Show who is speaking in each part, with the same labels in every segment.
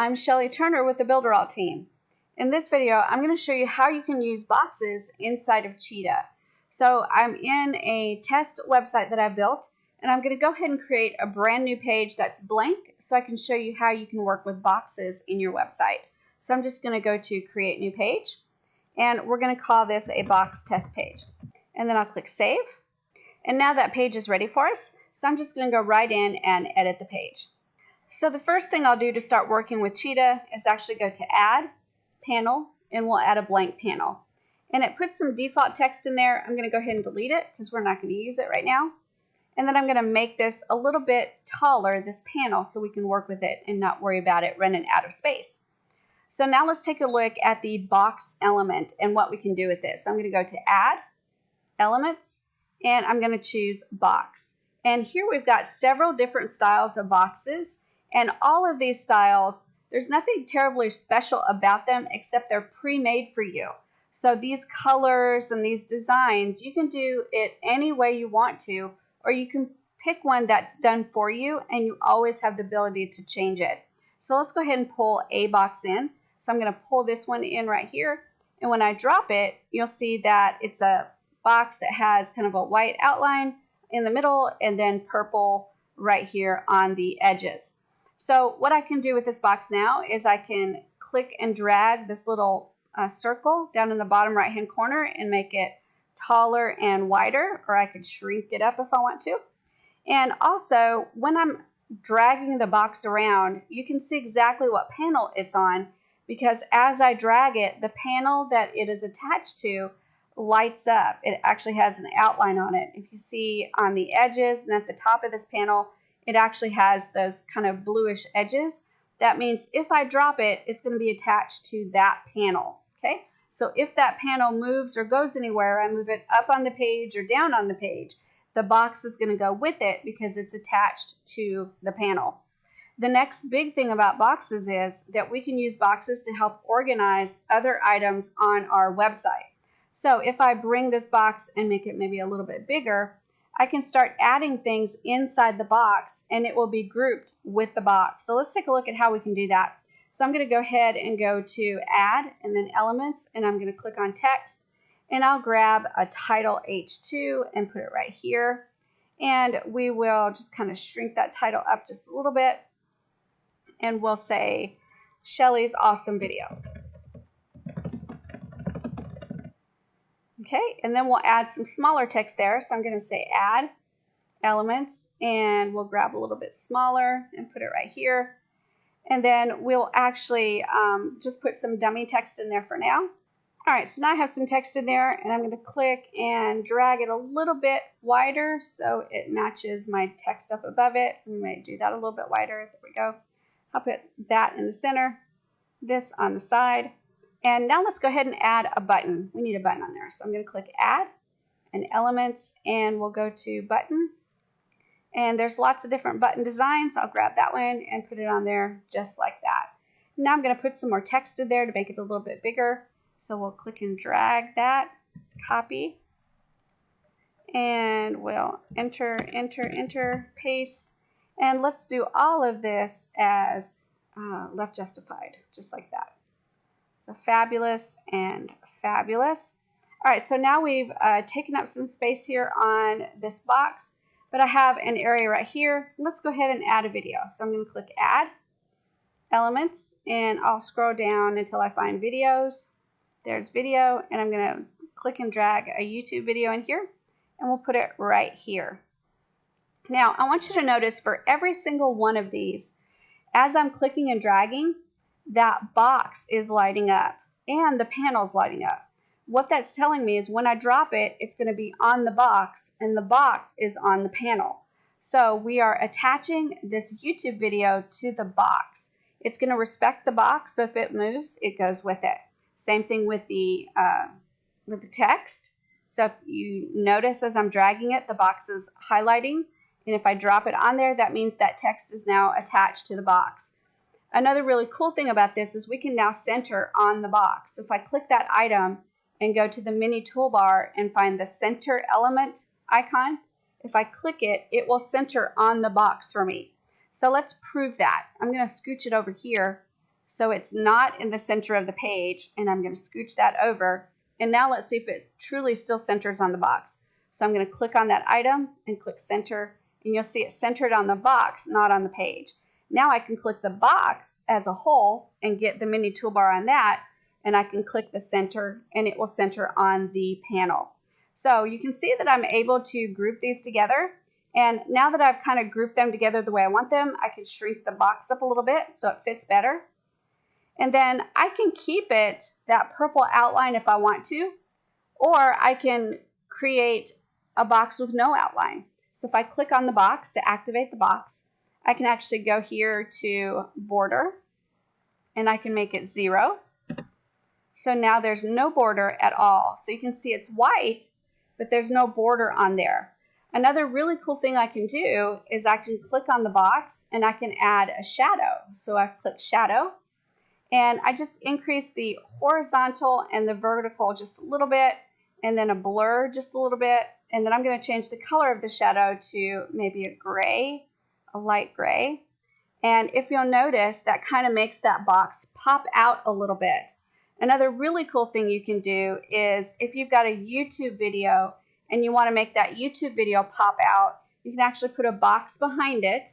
Speaker 1: I'm Shelly Turner with the BUILDERALL team. In this video, I'm going to show you how you can use boxes inside of Cheetah. So I'm in a test website that I built, and I'm going to go ahead and create a brand new page that's blank so I can show you how you can work with boxes in your website. So I'm just going to go to Create New Page, and we're going to call this a box test page. And then I'll click Save. And now that page is ready for us, so I'm just going to go right in and edit the page. So the first thing I'll do to start working with Cheetah is actually go to Add, Panel, and we'll add a blank panel. And it puts some default text in there. I'm going to go ahead and delete it because we're not going to use it right now. And then I'm going to make this a little bit taller, this panel, so we can work with it and not worry about it running out of space. So now let's take a look at the box element and what we can do with this. So I'm going to go to Add, Elements, and I'm going to choose Box. And here we've got several different styles of boxes. And all of these styles, there's nothing terribly special about them except they're pre-made for you. So these colors and these designs, you can do it any way you want to, or you can pick one that's done for you and you always have the ability to change it. So let's go ahead and pull a box in. So I'm going to pull this one in right here. And when I drop it, you'll see that it's a box that has kind of a white outline in the middle and then purple right here on the edges. So what I can do with this box now is I can click and drag this little circle down in the bottom right hand corner and make it taller and wider, or I could shrink it up if I want to. And also when I'm dragging the box around, you can see exactly what panel it's on, because as I drag it, the panel that it is attached to lights up. It actually has an outline on it. If you see on the edges and at the top of this panel, it actually has those kind of bluish edges. That means if I drop it, it's going to be attached to that panel. Okay, so if that panel moves or goes anywhere, I move it up on the page or down on the page, the box is going to go with it because it's attached to the panel. The next big thing about boxes is that we can use boxes to help organize other items on our website. So if I bring this box and make it maybe a little bit bigger, I can start adding things inside the box and it will be grouped with the box. So let's take a look at how we can do that. So I'm going to go ahead and go to Add and then Elements, and I'm going to click on Text, and I'll grab a title H2 and put it right here. And we will just kind of shrink that title up just a little bit, and we'll say Shelly's Awesome Video. Okay, and then we'll add some smaller text there. So I'm going to say Add, Elements, and we'll grab a little bit smaller and put it right here. And then we'll actually just put some dummy text in there for now. All right, so now I have some text in there, and I'm going to click and drag it a little bit wider so it matches my text up above it. We may do that a little bit wider. There we go. I'll put that in the center, this on the side. And now let's go ahead and add a button. We need a button on there. So I'm going to click Add and Elements, and we'll go to Button. And there's lots of different button designs. I'll grab that one and put it on there just like that. Now I'm going to put some more text in there to make it a little bit bigger. So we'll click and drag that, copy, and we'll enter, enter, enter, paste. And let's do all of this as left justified, just like that. So fabulous and fabulous. All right, so now we've taken up some space here on this box, but I have an area right here. Let's go ahead and add a video. So I'm going to click Add, Elements, and I'll scroll down until I find Videos. There's Video, and I'm going to click and drag a YouTube video in here, and we'll put it right here. Now, I want you to notice for every single one of these, as I'm clicking and dragging, that box is lighting up and the panel's lighting up. What that's telling me is when I drop it, it's going to be on the box and the box is on the panel. So we are attaching this YouTube video to the box. It's going to respect the box, so if it moves, it goes with it. Same thing with the text. So if you notice as I'm dragging it, the box is highlighting, and if I drop it on there, that means that text is now attached to the box. Another really cool thing about this is we can now center on the box. So if I click that item and go to the mini toolbar and find the center element icon, if I click it, it will center on the box for me. So let's prove that. I'm going to scooch it over here so it's not in the center of the page, and I'm going to scooch that over. And now let's see if it truly still centers on the box. So I'm going to click on that item and click center, and you'll see it centered on the box, not on the page. Now I can click the box as a whole and get the mini toolbar on that, and I can click the center, and it will center on the panel. So you can see that I'm able to group these together. And now that I've kind of grouped them together the way I want them, I can shrink the box up a little bit so it fits better. And then I can keep it, that purple outline, if I want to, or I can create a box with no outline. So if I click on the box to activate the box, I can actually go here to border, and I can make it 0. So now there's no border at all. So you can see it's white, but there's no border on there. Another really cool thing I can do is I can click on the box and I can add a shadow. So I click shadow, and I just increase the horizontal and the vertical just a little bit, and then a blur just a little bit, and then I'm going to change the color of the shadow to maybe a gray, a light gray. And if you'll notice, that kind of makes that box pop out a little bit. Another really cool thing you can do is if you've got a YouTube video and you want to make that YouTube video pop out, you can actually put a box behind it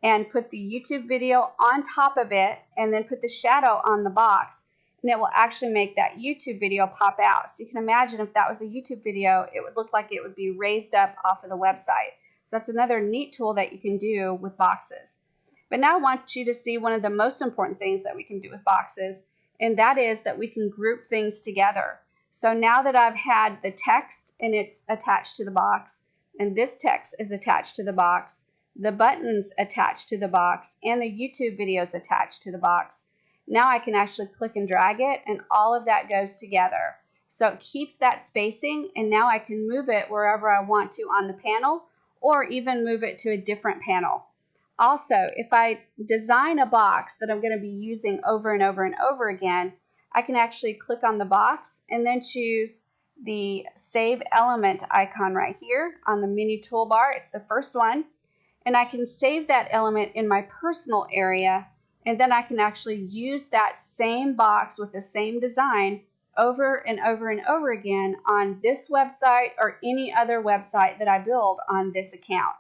Speaker 1: and put the YouTube video on top of it, and then put the shadow on the box, and it will actually make that YouTube video pop out. So you can imagine if that was a YouTube video, it would look like it would be raised up off of the website. So that's another neat tool that you can do with boxes. But now I want you to see one of the most important things that we can do with boxes, and that is that we can group things together. So now that I've had the text and it's attached to the box, and this text is attached to the box, the buttons attached to the box, and the YouTube videos attached to the box, now I can actually click and drag it, and all of that goes together. So it keeps that spacing, and now I can move it wherever I want to on the panel, or even move it to a different panel. Also, if I design a box that I'm going to be using over and over and over again, I can actually click on the box and then choose the Save Element icon right here on the mini toolbar. It's the first one. And I can save that element in my personal area, and then I can actually use that same box with the same design over and over and over again on this website or any other website that I build on this account.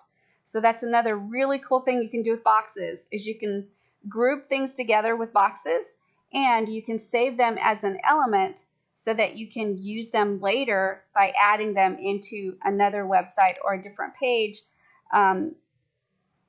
Speaker 1: So that's another really cool thing you can do with boxes, is you can group things together with boxes, and you can save them as an element so that you can use them later by adding them into another website or a different page,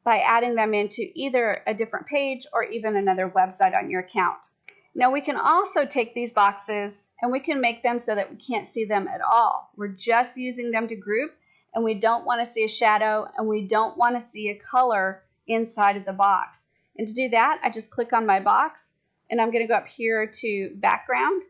Speaker 1: by adding them into either a different page or even another website on your account. Now we can also take these boxes and we can make them so that we can't see them at all. We're just using them to group, and we don't want to see a shadow, and we don't want to see a color inside of the box. And to do that, I just click on my box, and I'm going to go up here to background,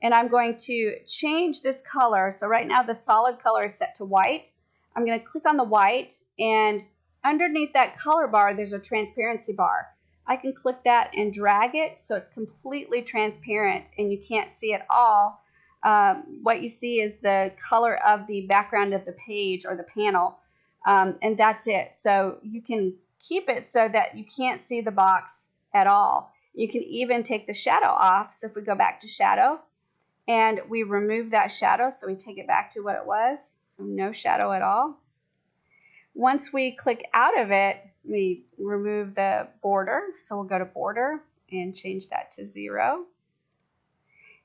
Speaker 1: and I'm going to change this color. So right now the solid color is set to white. I'm going to click on the white, and underneath that color bar there's a transparency bar. I can click that and drag it so it's completely transparent and you can't see it all. What you see is the color of the background of the page or the panel, and that's it. So you can keep it so that you can't see the box at all. You can even take the shadow off. So if we go back to shadow and we remove that shadow, so we take it back to what it was, so no shadow at all. Once we click out of it, we remove the border. So we'll go to border and change that to 0.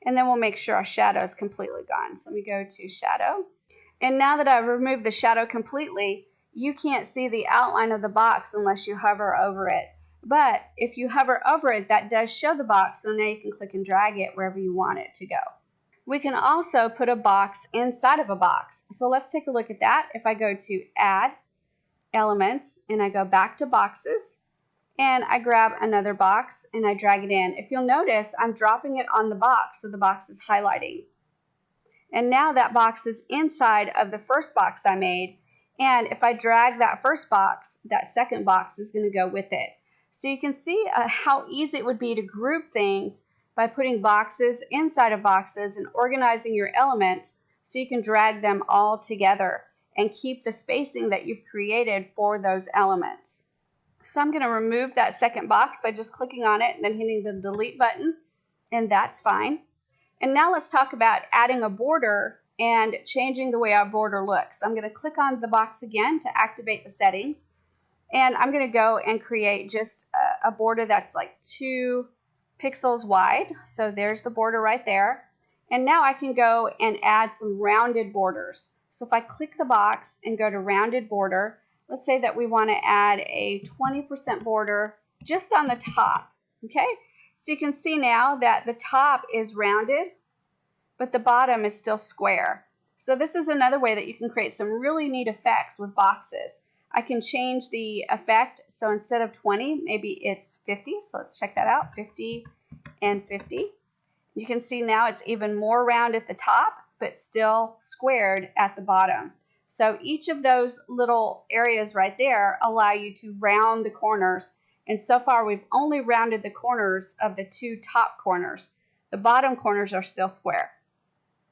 Speaker 1: And then we'll make sure our shadow is completely gone. So we go to shadow. And now that I've removed the shadow completely, you can't see the outline of the box unless you hover over it. But if you hover over it, that does show the box, so now you can click and drag it wherever you want it to go. We can also put a box inside of a box. So let's take a look at that. If I go to Add, Elements, and I go back to Boxes, and I grab another box and I drag it in. If you'll notice, I'm dropping it on the box, so the box is highlighting. And now that box is inside of the first box I made, and if I drag that first box, that second box is going to go with it. So you can see how easy it would be to group things by putting boxes inside of boxes and organizing your elements so you can drag them all together and keep the spacing that you've created for those elements. So I'm going to remove that second box by just clicking on it and then hitting the delete button, and that's fine. And now let's talk about adding a border and changing the way our border looks. I'm going to click on the box again to activate the settings, and I'm going to go and create just a border that's like 2 pixels wide. So there's the border right there. And now I can go and add some rounded borders. So if I click the box and go to rounded border, let's say that we want to add a 20% border just on the top. Okay, so you can see now that the top is rounded, but the bottom is still square. So this is another way that you can create some really neat effects with boxes. I can change the effect, so instead of 20, maybe it's 50. So let's check that out, 50 and 50. You can see now it's even more round at the top, but still squared at the bottom. So each of those little areas right there allow you to round the corners. And so far we've only rounded the corners of the 2 top corners. The bottom corners are still square.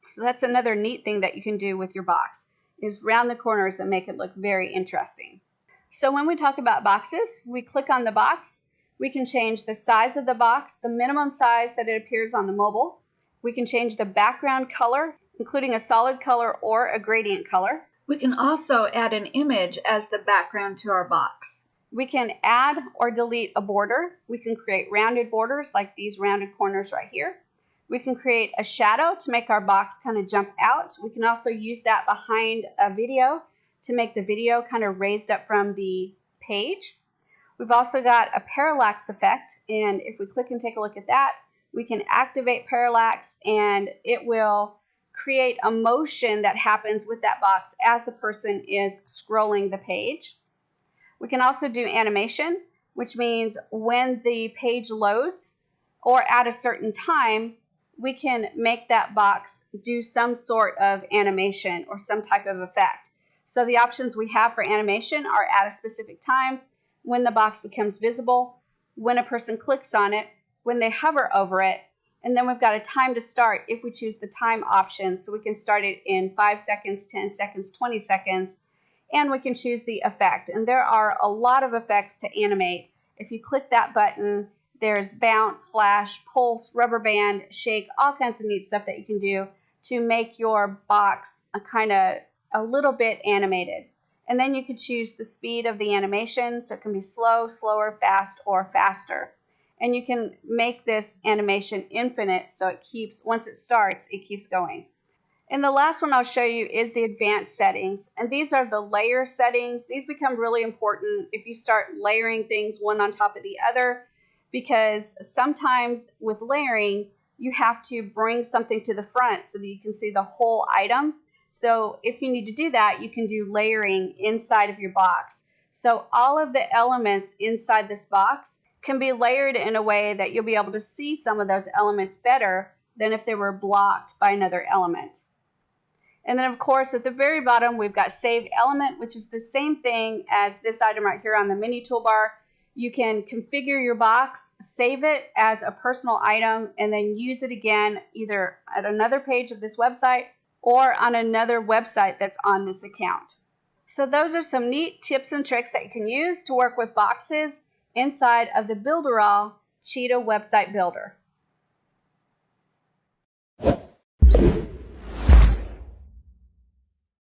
Speaker 1: So that's another neat thing that you can do with your box, is round the corners and make it look very interesting. So when we talk about boxes, we click on the box. We can change the size of the box, the minimum size that it appears on the mobile. We can change the background color, including a solid color or a gradient color. We can also add an image as the background to our box. We can add or delete a border. We can create rounded borders like these rounded corners right here. We can create a shadow to make our box kind of jump out. We can also use that behind a video to make the video kind of raised up from the page. We've also got a parallax effect, and if we click and take a look at that, we can activate parallax and it will create a motion that happens with that box as the person is scrolling the page. We can also do animation, which means when the page loads or at a certain time, we can make that box do some sort of animation or some type of effect. So the options we have for animation are at a specific time, when the box becomes visible, when a person clicks on it, when they hover over it, and then we've got a time to start if we choose the time option. So we can start it in 5 seconds, 10 seconds, 20 seconds, and we can choose the effect. And there are a lot of effects to animate. If you click that button, there's bounce, flash, pulse, rubber band, shake, all kinds of neat stuff that you can do to make your box a little bit animated. And then you could choose the speed of the animation, so it can be slow, slower, fast, or faster. And you can make this animation infinite, so it keeps, once it starts, it keeps going. And the last one I'll show you is the advanced settings. And these are the layer settings. These become really important if you start layering things one on top of the other, because sometimes with layering, you have to bring something to the front so that you can see the whole item. So if you need to do that, you can do layering inside of your box. So all of the elements inside this box can be layered in a way that you'll be able to see some of those elements better than if they were blocked by another element. And then of course at the very bottom we've got Save Element, which is the same thing as this item right here on the mini toolbar. You can configure your box, save it as a personal item, and then use it again either at another page of this website or on another website that's on this account. So those are some neat tips and tricks that you can use to work with boxes inside of the BUILDERALL Cheetah website builder.